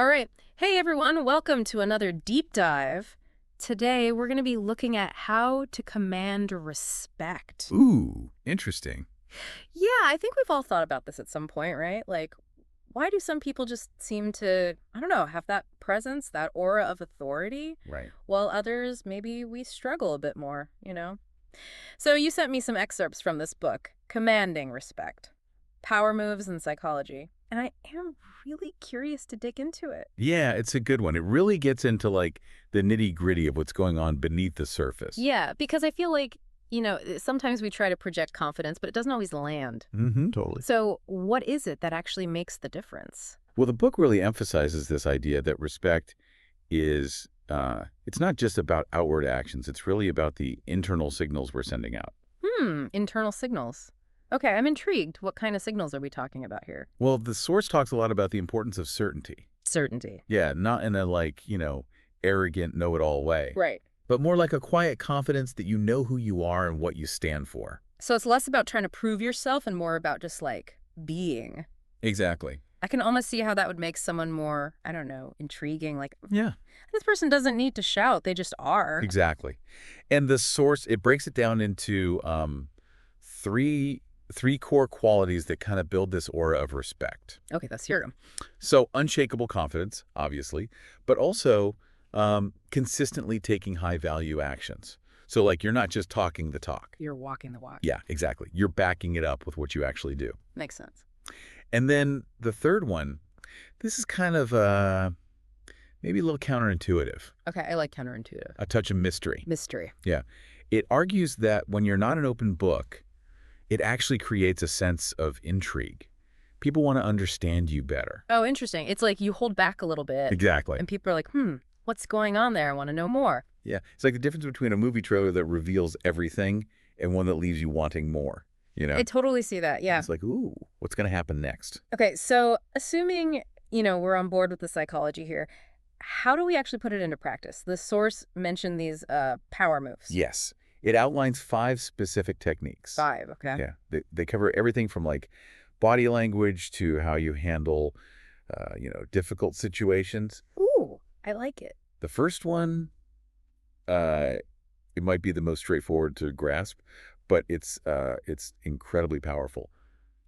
All right. Hey, everyone. Welcome to another deep dive. Today, we're going to be looking at how to command respect. Ooh, interesting. Yeah, I think we've all thought about this at some point, right? Like, why do some people just seem to, I don't know, have that presence, that aura of authority, Right. while others, maybe we struggle a bit more? So you sent me some excerpts from this book, Commanding Respect, Power Moves in Psychology, and I am really curious to dig into it. Yeah, it's a good one. It really gets into like the nitty-gritty of what's going on beneath the surface. Yeah, because I feel like, sometimes we try to project confidence, but it doesn't always land. Totally. So what is it that actually makes the difference? Well, the book really emphasizes this idea that respect is, it's not just about outward actions. It's really about the internal signals we're sending out. Internal signals. Okay, I'm intrigued. What kind of signals are we talking about here? Well, the source talks a lot about the importance of certainty. Certainty. Yeah, not in a arrogant, know-it-all way, Right. but more like a quiet confidence that you know who you are and what you stand for. So it's less about trying to prove yourself and more about just like being. Exactly. I can almost see how that would make someone more, I don't know, intriguing. Like, Yeah. this person doesn't need to shout, they just are. Exactly. And the source, it breaks it down into three core qualities that kind of build this aura of respect. Okay, let's hear them. So unshakable confidence, obviously, but also consistently taking high-value actions. So like you're not just talking the talk. You're walking the walk. Yeah, exactly. You're backing it up with what you actually do. Makes sense. And then the third one, this is kind of maybe a little counterintuitive, Okay, I like counterintuitive. a touch of mystery. Mystery. Yeah. It argues that when you're not an open book, it actually creates a sense of intrigue. People want to understand you better. Oh, interesting. It's like you hold back a little bit, Exactly. and people are like, what's going on there? I want to know more. Yeah. It's like the difference between a movie trailer that reveals everything and one that leaves you wanting more. I totally see that, yeah. It's like, ooh, what's going to happen next? Okay, so assuming, we're on board with the psychology here, how do we actually put it into practice? The source mentioned these power moves. Yes. It outlines 5 specific techniques. 5, okay. Yeah. They cover everything from like body language to how you handle, difficult situations. Ooh, I like it. The first one, it might be the most straightforward to grasp, but it's incredibly powerful.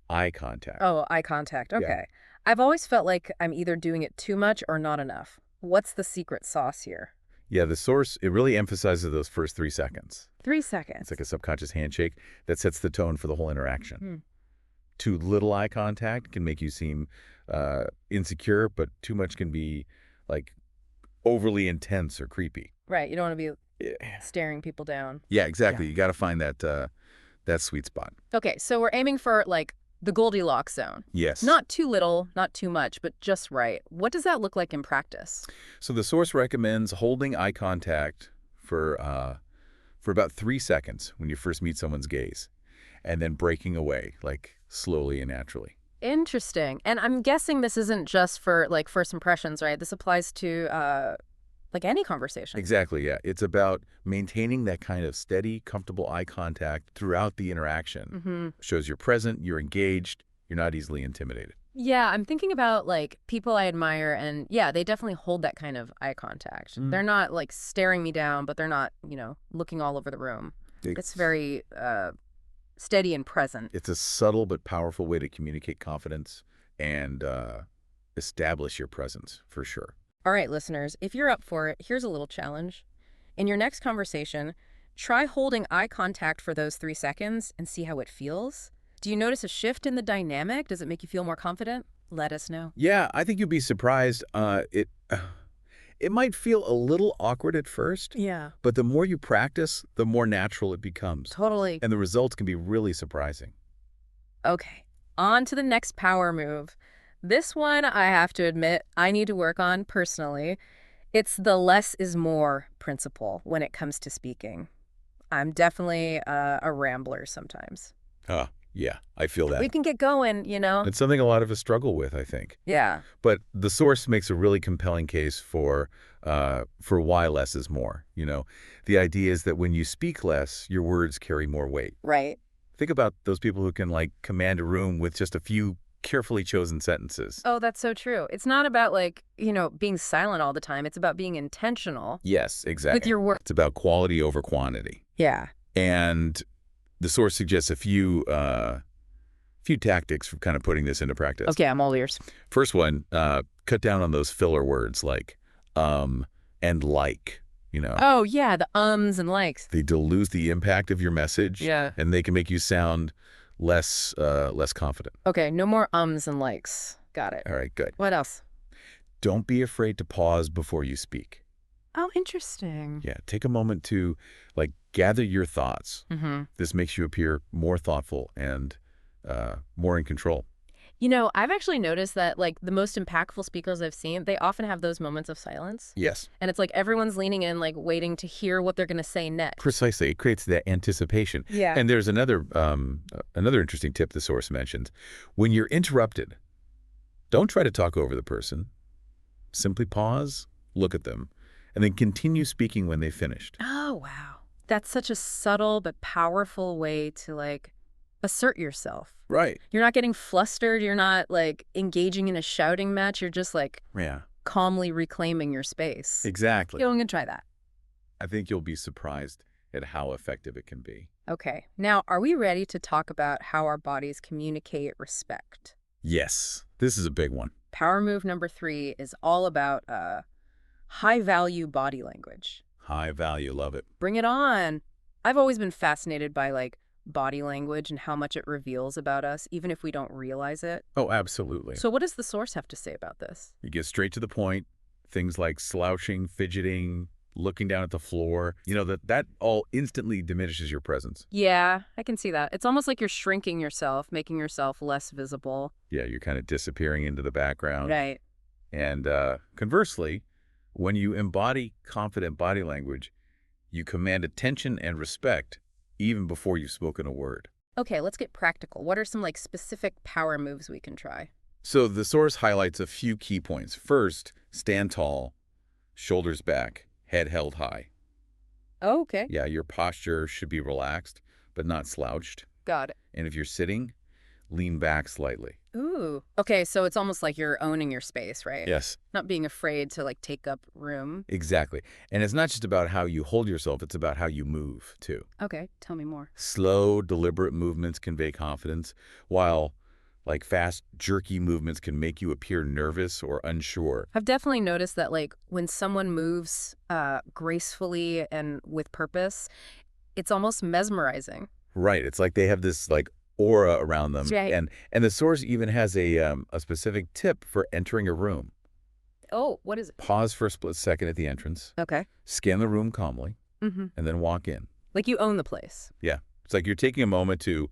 Eye contact. Oh, eye contact, okay. Yeah. I've always felt like I'm either doing it too much or not enough. What's the secret sauce here? Yeah, the source, it really emphasizes those first 3 seconds. 3 seconds. It's like a subconscious handshake that sets the tone for the whole interaction. Hmm. Too little eye contact can make you seem insecure, but too much can be like overly intense or creepy. Right, you don't want to be Yeah, staring people down. yeah, exactly. Yeah. You got to find that sweet spot. Okay, so we're aiming for, like, the Goldilocks zone. Yes. Not too little, not too much, but just right. What does that look like in practice? So the source recommends holding eye contact for about 3 seconds when you first meet someone's gaze, and then breaking away, like slowly and naturally. Interesting. And I'm guessing this isn't just for, like, first impressions, right? This applies to, like, any conversation. Exactly, yeah. It's about maintaining that kind of steady, comfortable eye contact throughout the interaction. Shows you're present, you're engaged, you're not easily intimidated. Yeah, I'm thinking about, like, people I admire, and, yeah, they definitely hold that kind of eye contact. They're not, like, staring me down, but they're not, looking all over the room. It's very steady and present. It's a subtle but powerful way to communicate confidence and establish your presence, for sure. All right, listeners, if you're up for it, here's a little challenge. In your next conversation, try holding eye contact for those 3 seconds and see how it feels. Do you notice a shift in the dynamic? Does it make you feel more confident? Let us know. Yeah, I think you'd be surprised. It might feel a little awkward at first, Yeah. but the more you practice, the more natural it becomes. Totally. And the results can be really surprising. Okay, on to the next power move. This one, I have to admit, I need to work on personally. It's the less is more principle when it comes to speaking. I'm definitely a rambler sometimes. Yeah, I feel that. We can get going. It's something a lot of us struggle with, I think. Yeah. But the source makes a really compelling case for why less is more. The idea is that when you speak less, your words carry more weight. Right. Think about those people who can like command a room with just a few carefully chosen sentences. Oh, that's so true. It's not about like, being silent all the time. It's about being intentional Yes, with exactly. your work. It's about quality over quantity. Yeah. And the source suggests a few tactics for kind of putting this into practice. Okay, I'm all ears. First one, cut down on those filler words like and like, Oh, yeah, the ums and likes. They dilute the impact of your message. Yeah. And they can make you sound less confident. Okay, no more ums and likes. Got it. All right, good. What else? Don't be afraid to pause before you speak. Oh, interesting. Yeah, take a moment to gather your thoughts. Mm-hmm. This makes you appear more thoughtful and more in control. I've actually noticed that like the most impactful speakers I've seen, they often have those moments of silence. Yes. And it's like everyone's leaning in, like waiting to hear what they're going to say next. Precisely. It creates that anticipation. Yeah. And there's another interesting tip the source mentions. When you're interrupted, don't try to talk over the person. Simply pause, look at them, and then continue speaking when they've finished. Oh, wow. That's such a subtle but powerful way to like assert yourself. Right. You're not getting flustered. You're not like engaging in a shouting match. You're just like Yeah. calmly reclaiming your space. Exactly. I'm going to try that. I think you'll be surprised at how effective it can be. Okay. Now, are we ready to talk about how our bodies communicate respect? Yes. This is a big one. Power move number 3 is all about high-value body language. High value. Love it. Bring it on. I've always been fascinated by like body language and how much it reveals about us, even if we don't realize it. Oh, absolutely. So what does the source have to say about this? You get straight to the point. Things like slouching, fidgeting, looking down at the floor. That all instantly diminishes your presence. Yeah, I can see that. It's almost like you're shrinking yourself, making yourself less visible. Yeah, you're kind of disappearing into the background. Right. And conversely, when you embody confident body language, you command attention and respect even before you've spoken a word. Okay, let's get practical. What are some like specific power moves we can try? So the source highlights a few key points. First, stand tall, shoulders back, head held high. Oh, okay. Yeah, your posture should be relaxed, but not slouched. Got it. And if you're sitting, lean back slightly. Ooh. Okay, so it's almost like you're owning your space, right? Yes, Not being afraid to like take up room. exactly. And it's not just about how you hold yourself, it's about how you move, too. Okay, tell me more. Slow, deliberate movements convey confidence, while fast, jerky movements can make you appear nervous or unsure. I've definitely noticed that like when someone moves gracefully and with purpose, it's almost mesmerizing. Right. It's like they have this aura around them. Right. And the source even has a specific tip for entering a room. Oh, what is it? Pause for a split second at the entrance, Okay. scan the room calmly, Mm-hmm. and then walk in. Like you own the place. Yeah. It's like you're taking a moment to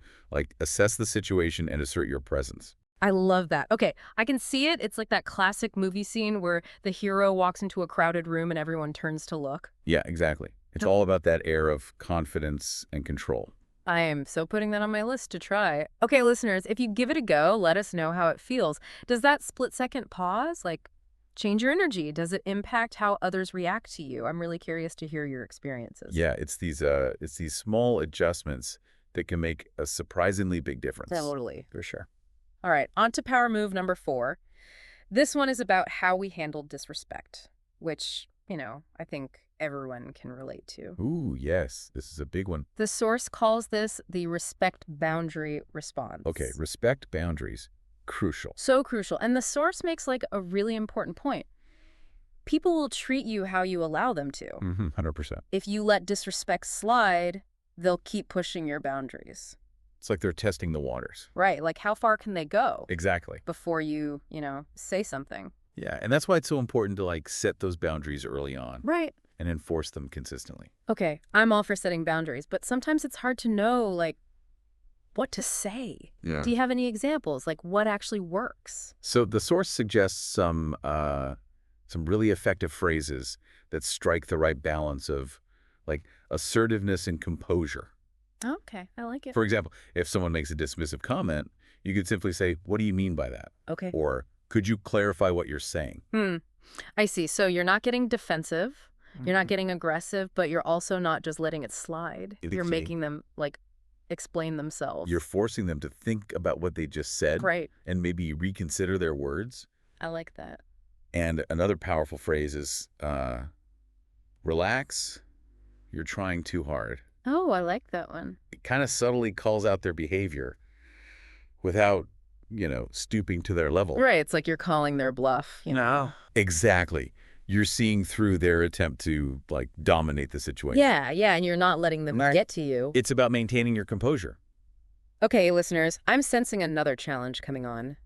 assess the situation and assert your presence. I love that. Okay, I can see it. It's like that classic movie scene where the hero walks into a crowded room and everyone turns to look. Yeah, exactly. It's all about that air of confidence and control. I am so putting that on my list to try. Okay, listeners, if you give it a go, let us know how it feels. Does that split-second pause, change your energy? Does it impact how others react to you? I'm really curious to hear your experiences. Yeah, it's these small adjustments that can make a surprisingly big difference. Totally. For sure. All right, on to power move number 4. This one is about how we handle disrespect, which, I think everyone can relate to. Ooh, yes. This is a big one. The source calls this the respect boundary response. Okay, respect boundaries. Crucial. So crucial. And the source makes a really important point. People will treat you how you allow them to. 100%. If you let disrespect slide, they'll keep pushing your boundaries. It's like they're testing the waters. Right. Like how far can they go Exactly. before you, say something? Yeah, and that's why it's so important to set those boundaries early on Right. and enforce them consistently. Okay, I'm all for setting boundaries, but sometimes it's hard to know, what to say. Yeah. Do you have any examples? What actually works? So the source suggests some really effective phrases that strike the right balance of assertiveness and composure. Okay, I like it. For example, if someone makes a dismissive comment, you could simply say, "What do you mean by that?" Okay. Or, "Could you clarify what you're saying?" I see. So you're not getting defensive, you're not getting aggressive, but you're also not just letting it slide. The You're key. making them, explain themselves. You're forcing them to think about what they just said Right. and maybe reconsider their words. I like that. And another powerful phrase is, relax, you're trying too hard. Oh, I like that one. It kind of subtly calls out their behavior without, stooping to their level. Right. It's like you're calling their bluff, Exactly. You're seeing through their attempt to, dominate the situation. Yeah, and you're not letting them Right. get to you. It's about maintaining your composure. Okay, listeners, I'm sensing another challenge coming on.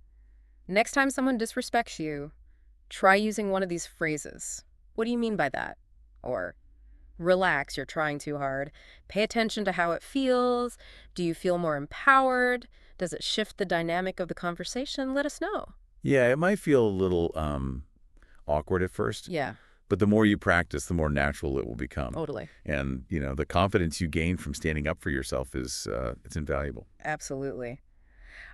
Next time someone disrespects you, try using one of these phrases. What do you mean by that? Or, relax, you're trying too hard. Pay attention to how it feels. Do you feel more empowered? Does it shift the dynamic of the conversation? Let us know. Yeah, it might feel a little awkward at first, Yeah, but the more you practice, the more natural it will become. totally. And, the confidence you gain from standing up for yourself is it's invaluable. Absolutely.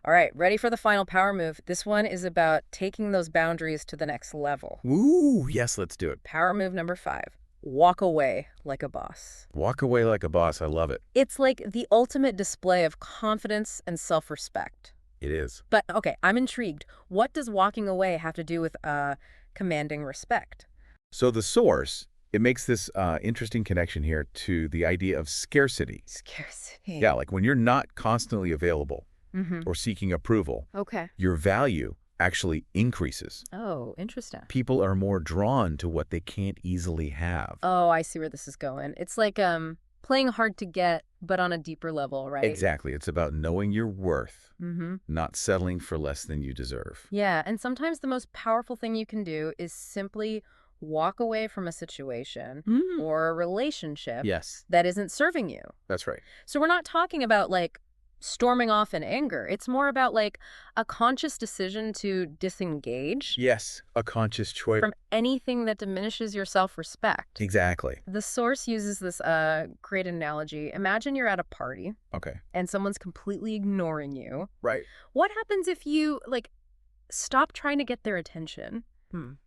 All right, ready for the final power move. This one is about taking those boundaries to the next level. Ooh, yes, let's do it. Power move number 5. Walk away like a boss. Walk away like a boss. I love it. It's like the ultimate display of confidence and self-respect. It is. But, okay, I'm intrigued. What does walking away have to do with commanding respect? So the source, it makes this interesting connection here to the idea of scarcity. Scarcity. Yeah, like when you're not constantly available Mm-hmm. or seeking approval, Okay. your value actually increases. Oh, interesting. People are more drawn to what they can't easily have. Oh, I see where this is going. It's like playing hard to get, but on a deeper level, right? Exactly. It's about knowing your worth, Mm-hmm. not settling for less than you deserve. Yeah, and sometimes the most powerful thing you can do is simply walk away from a situation or a relationship Yes, that isn't serving you. that's right. So we're not talking about storming off in anger. It's more about a conscious decision to disengage Yes, a conscious choice. from anything that diminishes your self-respect. Exactly. The source uses this great analogy. Imagine you're at a party Okay. and someone's completely ignoring you. Right. What happens if you stop trying to get their attention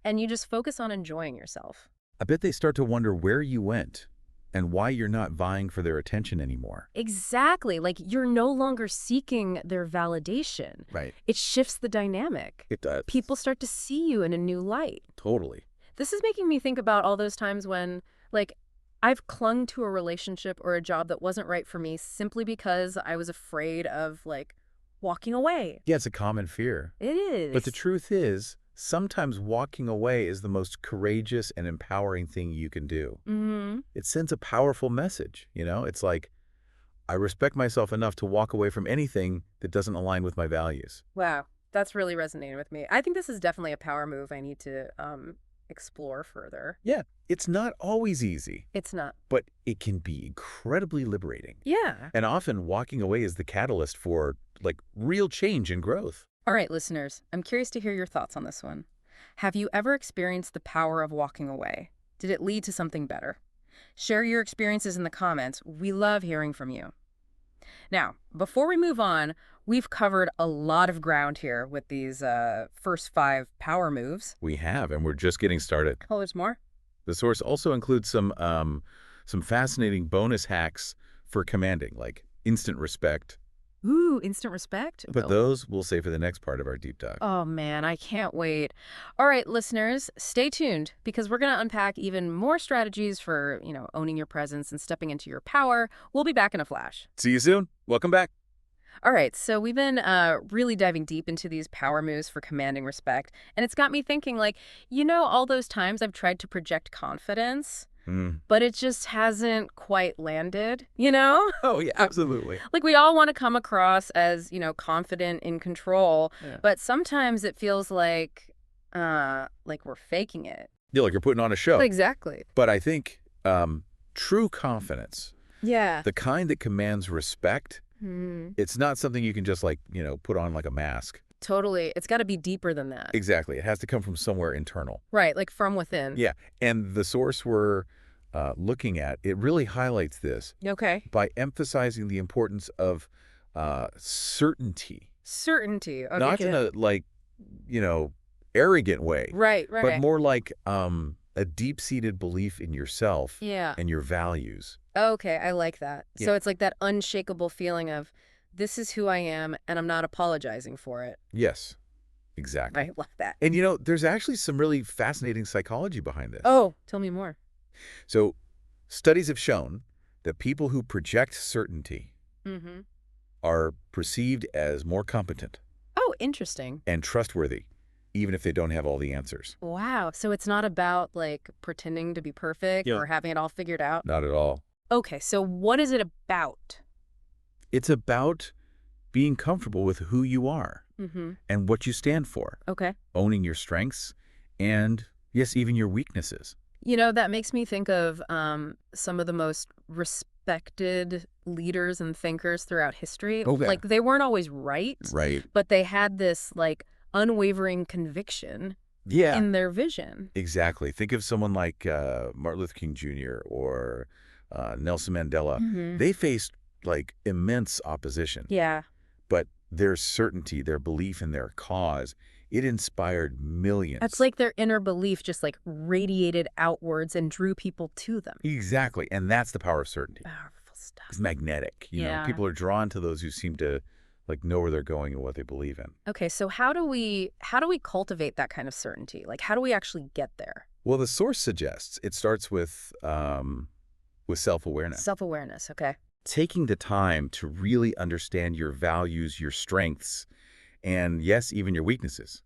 and you just focus on enjoying yourself? I bet they start to wonder where you went and why you're not vying for their attention anymore. Exactly. You're no longer seeking their validation. Right. It shifts the dynamic. It does. People start to see you in a new light. Totally. This is making me think about all those times when, I've clung to a relationship or a job that wasn't right for me simply because I was afraid of, walking away. Yeah, it's a common fear. It is. But the truth is, sometimes walking away is the most courageous and empowering thing you can do. Mm-hmm. It sends a powerful message, It's like, I respect myself enough to walk away from anything that doesn't align with my values. Wow. That's really resonating with me. I think this is definitely a power move I need to explore further. Yeah, it's not always easy, It's not. but it can be incredibly liberating. Yeah. And often walking away is the catalyst for, real change and growth. All right, listeners, I'm curious to hear your thoughts on this one. Have you ever experienced the power of walking away? Did it lead to something better? Share your experiences in the comments. We love hearing from you. Now, before we move on, we've covered a lot of ground here with these first 5 power moves. We have, and we're just getting started. Oh, there's more? The source also includes some fascinating bonus hacks for commanding, like instant respect. Ooh, instant respect? But those we'll save for the next part of our deep dive. Oh, man, I can't wait. All right, listeners, stay tuned because we're going to unpack even more strategies for, owning your presence and stepping into your power. We'll be back in a flash. See you soon. Welcome back. All right, so we've been really diving deep into these power moves for commanding respect, and it's got me thinking, all those times I've tried to project confidence, but it just hasn't quite landed, Oh, yeah, absolutely. We all want to come across as, confident in control, Yeah. but sometimes it feels like we're faking it. Yeah, like you're putting on a show. Exactly. But I think true confidence, Yeah. the kind that commands respect, it's not something you can just put on like a mask. Totally. It's got to be deeper than that. Exactly. It has to come from somewhere internal. Right, from within. Yeah. And the source we're looking at, it really highlights this Okay. by emphasizing the importance of certainty. Certainty. Okay. Not in a arrogant way. Right. But more like a deep-seated belief in yourself Yeah. and your values. Okay, I like that. Yeah. So it's like that unshakable feeling of, this is who I am, and I'm not apologizing for it. Yes, exactly. I love that. And there's actually some really fascinating psychology behind this. Oh, tell me more. So, studies have shown that people who project certainty Mm-hmm. are perceived as more competent Oh, interesting. and trustworthy, even if they don't have all the answers. Wow. So it's not about like pretending to be perfect Yeah. or having it all figured out. Not at all. Okay, so what is it about? It's about being comfortable with who you are Mm-hmm. and what you stand for, Okay. owning your strengths and, yes, even your weaknesses. That makes me think of some of the most respected leaders and thinkers throughout history. Oh, yeah. Like, they weren't always right, Right. but they had this, like, unwavering conviction Yeah, in their vision. exactly. Think of someone like Martin Luther King Jr. or Nelson Mandela. Mm-hmm. They faced, like, immense opposition. Yeah. But their certainty, their belief in their cause, it inspired millions. It's like their inner belief just, like, radiated outwards and drew people to them. Exactly. And that's the power of certainty. Powerful stuff. It's magnetic. Yeah. People are drawn to those who seem to, like, know where they're going and what they believe in. Okay, so how do we cultivate that kind of certainty? Like, how do we actually get there? Well, the source suggests it starts with self-awareness. Self-awareness, okay. Taking the time to really understand your values, your strengths, and, yes, even your weaknesses.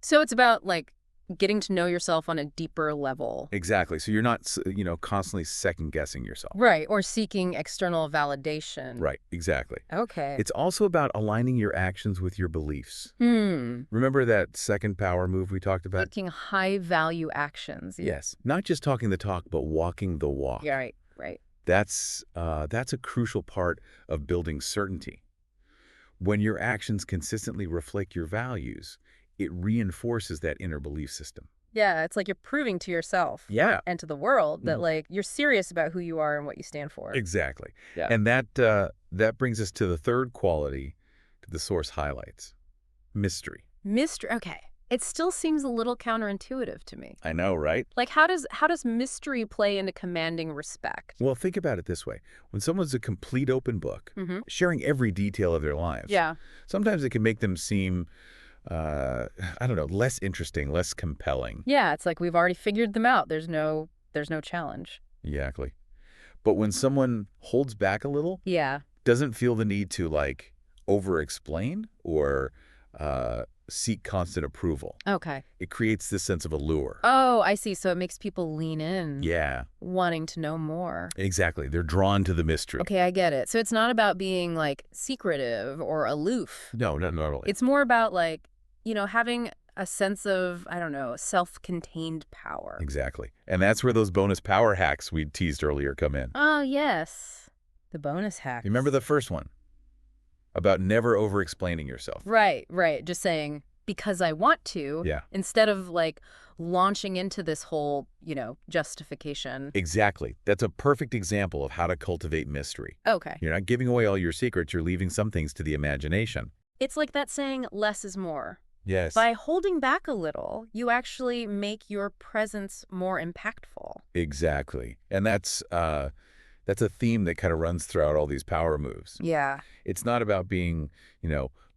So it's about, like, getting to know yourself on a deeper level. Exactly. So you're not, constantly second-guessing yourself. Right, or seeking external validation. Right. Exactly. Okay. It's also about aligning your actions with your beliefs. Hmm. Remember that second power move we talked about? Taking high-value actions. Yes. Not just talking the talk, but walking the walk. Yeah, right. That's a crucial part of building certainty. When your actions consistently reflect your values, it reinforces that inner belief system. Yeah, it's like you're proving to yourself Yeah. and to the world that, Mhm. like, you're serious about who you are and what you stand for. Exactly. Yeah. And that brings us to the third quality that the source highlights: mystery. Mystery. Okay. It still seems a little counterintuitive to me. I know, right? Like, how does mystery play into commanding respect? Well, think about it this way. When someone's a complete open book, Mm-hmm. sharing every detail of their lives, Yeah. sometimes it can make them seem, I don't know, less interesting, less compelling. Yeah, it's like we've already figured them out. There's no challenge. Exactly. But when someone holds back a little, Yeah. doesn't feel the need to, like, over-explain or seek constant approval, Okay. it creates this sense of allure. Oh, I see. So it makes people lean in, Yeah, wanting to know more. exactly. They're drawn to the mystery. Okay, I get it. So it's not about being, like, secretive or aloof. No, not normally. It's more about, like, having a sense of, I don't know, self-contained power. Exactly. And that's where those bonus power hacks we teased earlier come in. Oh, yes. The bonus hacks. You remember the first one? About never over-explaining yourself. Right. Just saying, because I want to, Yeah. instead of, like, launching into this whole, justification. Exactly. That's a perfect example of how to cultivate mystery. Okay. You're not giving away all your secrets. You're leaving some things to the imagination. It's like that saying, less is more. Yes. By holding back a little, you actually make your presence more impactful. Exactly. And that's a theme that kind of runs throughout all these power moves. Yeah. It's not about being,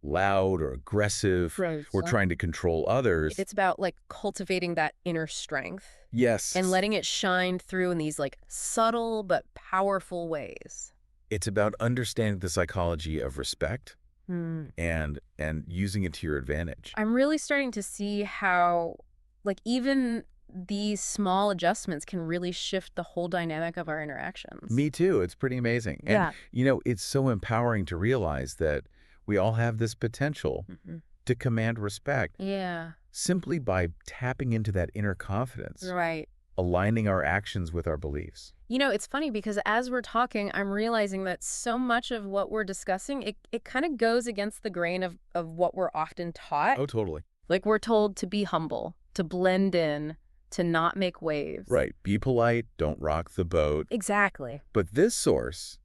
loud or aggressive or trying to control others. It's about, like, cultivating that inner strength Yes. and letting it shine through in these, like, subtle but powerful ways. It's about understanding the psychology of respect Hmm. and using it to your advantage. I'm really starting to see how, like, even these small adjustments can really shift the whole dynamic of our interactions. Me too. It's pretty amazing. Yeah. And, it's so empowering to realize that we all have this potential Mhm. to command respect Yeah. simply by tapping into that inner confidence, Right. aligning our actions with our beliefs. It's funny because as we're talking, I'm realizing that so much of what we're discussing, it kind of goes against the grain of what we're often taught. Oh, totally. Like, we're told to be humble, to blend in, to not make waves. Right. Be polite. Don't rock the boat. Exactly. But this source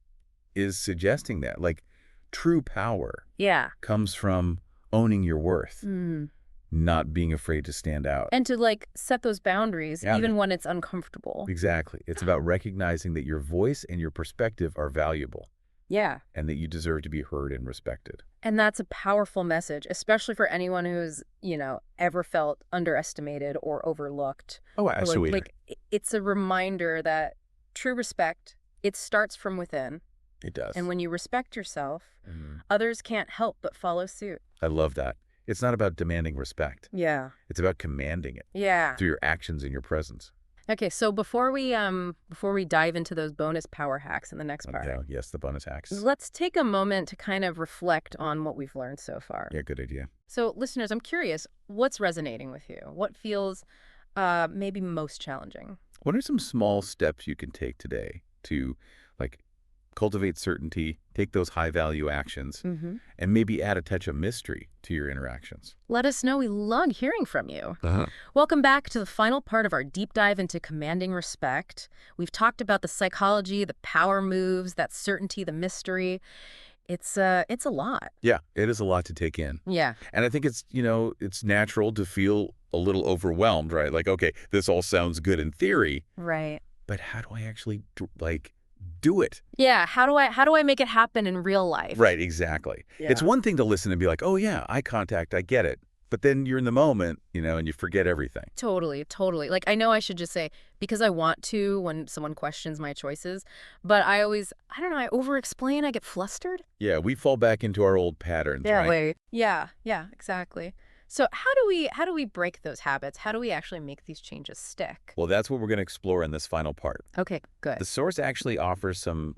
is suggesting that, like, true power Yeah. comes from owning your worth, Mm. not being afraid to stand out. And to, like, set those boundaries, Yeah. even when it's uncomfortable. Exactly. It's about recognizing that your voice and your perspective are valuable Yeah. and that you deserve to be heard and respected. And that's a powerful message, especially for anyone who's, ever felt underestimated or overlooked. Oh, Or absolutely. it's a reminder that true respect, it starts from within. It does. And when you respect yourself, Mhm. others can't help but follow suit. I love that. It's not about demanding respect. Yeah. It's about commanding it Yeah. through your actions and your presence. Okay, so before we dive into those bonus power hacks in the next part, Yeah, yes, the bonus hacks. let's take a moment to kind of reflect on what we've learned so far. Yeah, good idea. So, listeners, I'm curious, what's resonating with you? What feels maybe most challenging? What are some small steps you can take today to, like, cultivate certainty, take those high-value actions, Mm-hmm. and maybe add a touch of mystery to your interactions? Let us know. We love hearing from you. Uh-huh. Welcome back to the final part of our deep dive into commanding respect. We've talked about the psychology, the power moves, that certainty, the mystery. It's a lot. Yeah, it is a lot to take in. Yeah. And I think it's natural to feel a little overwhelmed, right? Like, okay, this all sounds good in theory, Right. but how do I actually, do it? Yeah. How do I make it happen in real life? Right, exactly. Yeah. It's one thing to listen and be like, oh, yeah, eye contact, I get it. But then you're in the moment, and you forget everything. Totally, totally. Like, I know I should just say, because I want to when someone questions my choices, but I don't know, I over-explain, I get flustered. Yeah, we fall back into our old patterns, right? Wait. Yeah, exactly. So how do we break those habits? How do we actually make these changes stick? Well, that's what we're going to explore in this final part. Okay, good. The source actually offers some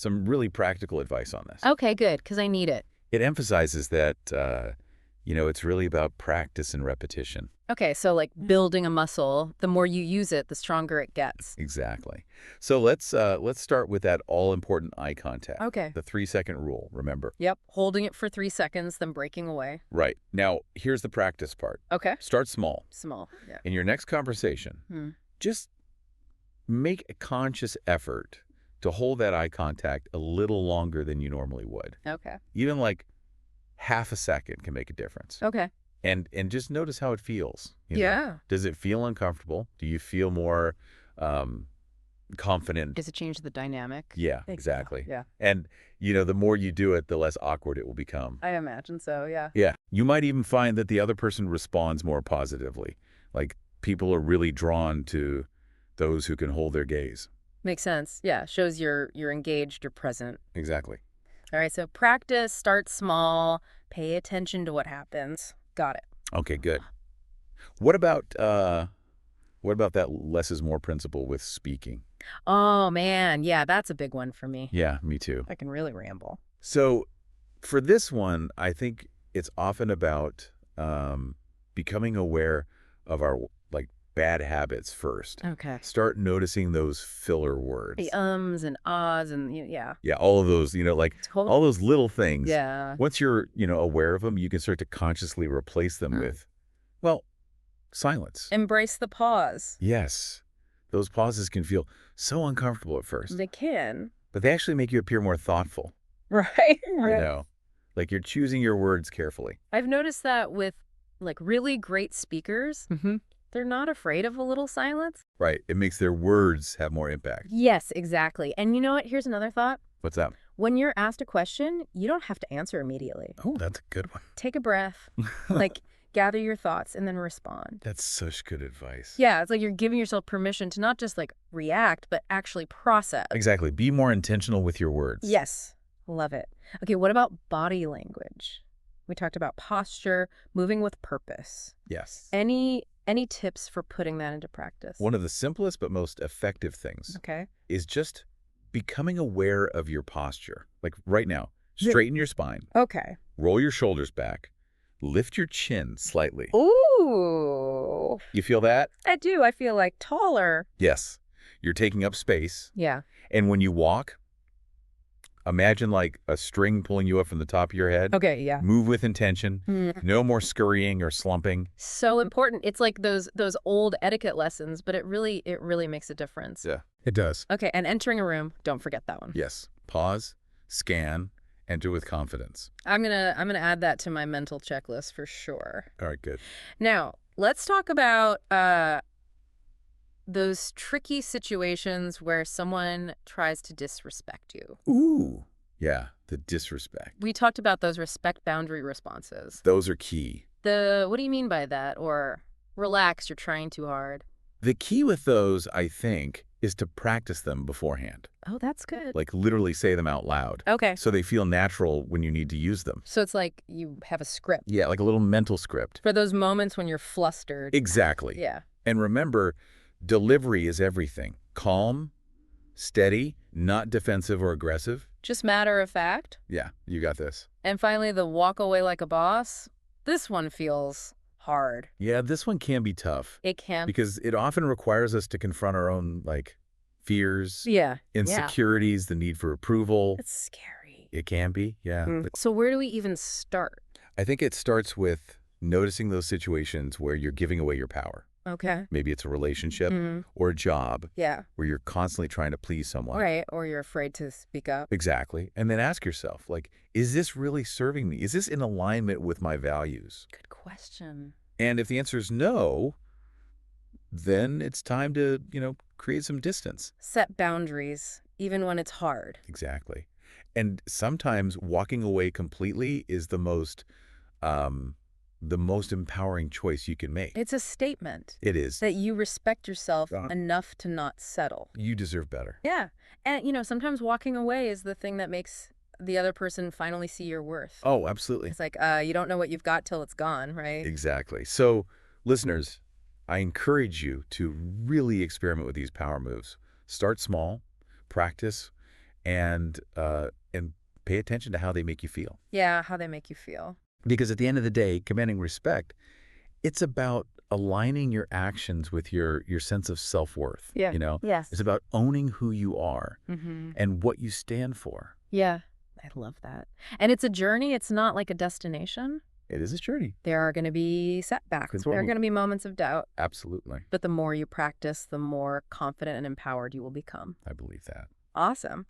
really practical advice on this. Okay, good, because I need it. It emphasizes that, it's really about practice and repetition. Okay, so like building a muscle, the more you use it, the stronger it gets. Exactly. So let's start with that all-important eye contact. Okay. The 3-second rule, remember? Yep, holding it for 3 seconds, then breaking away. Right. Now, here's the practice part. Okay. Start small. Small, yeah. In your next conversation, just make a conscious effort to hold that eye contact a little longer than you normally would. Okay. Even like half a second can make a difference. Okay. And just notice how it feels. Yeah. Does it feel uncomfortable? Do you feel more confident? Does it change the dynamic? Yeah, exactly. Yeah. And, the more you do it, the less awkward it will become. I imagine so, yeah. Yeah. You might even find that the other person responds more positively. Like, people are really drawn to those who can hold their gaze. Makes sense. Yeah, shows you're engaged, you're present. Exactly. All right, so practice, start small, pay attention to what happens. Got it. Okay, good. What about that less is more principle with speaking? Oh, man. Yeah, that's a big one for me. Yeah, me too. I can really ramble. So for this one, I think it's often about becoming aware of our bad habits first. Okay. Start noticing those filler words. The ums and ahs and yeah. Yeah, all of those, all those little things. Yeah. Once you're, aware of them, you can start to consciously replace them with, silence. Embrace the pause. Yes. Those pauses can feel so uncomfortable at first, They can. but they actually make you appear more thoughtful. Right. Like you're choosing your words carefully. I've noticed that with really great speakers, they're not afraid of a little silence. Right. It makes their words have more impact. Yes, exactly. And you know what? Here's another thought. What's that? When you're asked a question, you don't have to answer immediately. Oh, that's a good one. Take a breath, gather your thoughts, and then respond. That's such good advice. Yeah, it's like you're giving yourself permission to not just react, but actually process. Exactly. Be more intentional with your words. Yes. Love it. Okay, what about body language? We talked about posture, moving with purpose. Yes. Any tips for putting that into practice? One of the simplest but most effective things is just becoming aware of your posture. Like right now, straighten your spine. Okay. Roll your shoulders back. Lift your chin slightly. Ooh. You feel that? I do. I feel taller. Yes. You're taking up space. Yeah. And when you walk, imagine a string pulling you up from the top of your head. Okay, yeah. Move with intention. No more scurrying or slumping. So important. It's like those old etiquette lessons, but it really makes a difference. Yeah, it does. Okay, and entering a room, don't forget that one. Yes. Pause, scan, Enter with confidence. I'm gonna add that to my mental checklist for sure. All right, good. Now, let's talk about those tricky situations where someone tries to disrespect you. Ooh. Yeah, the disrespect. We talked about those respect boundary responses. Those are key. What do you mean by that? Or relax, you're trying too hard. The key with those, I think, is to practice them beforehand. Oh, that's good. Like literally say them out loud. Okay. So they feel natural when you need to use them. So it's like you have a script Yeah, like a little mental script. for those moments when you're flustered. Exactly. Yeah. And remember, delivery is everything. Calm, steady, not defensive or aggressive. Just matter of fact. Yeah, you got this. And finally, the walk away like a boss. This one feels hard. Yeah, this one can be tough It can. because it often requires us to confront our own, like, fears, Yeah. insecurities, the need for approval. It's scary. It can be, yeah. So where do we even start? I think it starts with noticing those situations where you're giving away your power. Okay. Maybe it's a relationship Mhm. or a job Yeah. where you're constantly trying to please someone. Right. Or you're afraid to speak up. Exactly. And then ask yourself, like, is this really serving me? Is this in alignment with my values? Good question. And if the answer is no, then it's time to, create some distance. Set boundaries, even when it's hard. Exactly. And sometimes walking away completely is the most empowering choice you can make. It's a statement It is. that you respect yourself Uh-huh. enough to not settle. You deserve better. Yeah. And, sometimes walking away is the thing that makes the other person finally see your worth. Oh, absolutely. It's like, you don't know what you've got till it's gone, right? Exactly. So, listeners, I encourage you to really experiment with these power moves. Start small, practice, and pay attention to how they make you feel. Yeah, how they make you feel. Because at the end of the day, commanding respect, it's about aligning your actions with your sense of self-worth. Yeah. Yes. It's about owning who you are Mm-hmm. and what you stand for. Yeah. I love that. And it's a journey. It's not like a destination. It is a journey. There are going to be setbacks. Good There are point. going to be moments of doubt. Absolutely. But the more you practice, the more confident and empowered you will become. I believe that. Awesome.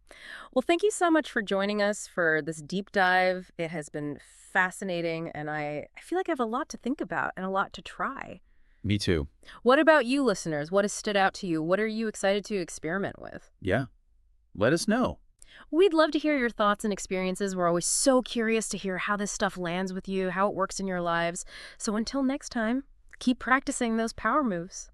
Well, thank you so much for joining us for this deep dive. It has been fascinating, and I feel like I have a lot to think about and a lot to try. Me too. What about you, listeners? What has stood out to you? What are you excited to experiment with? Yeah. Let us know. We'd love to hear your thoughts and experiences. We're always so curious to hear how this stuff lands with you, how it works in your lives. So until next time, keep practicing those power moves.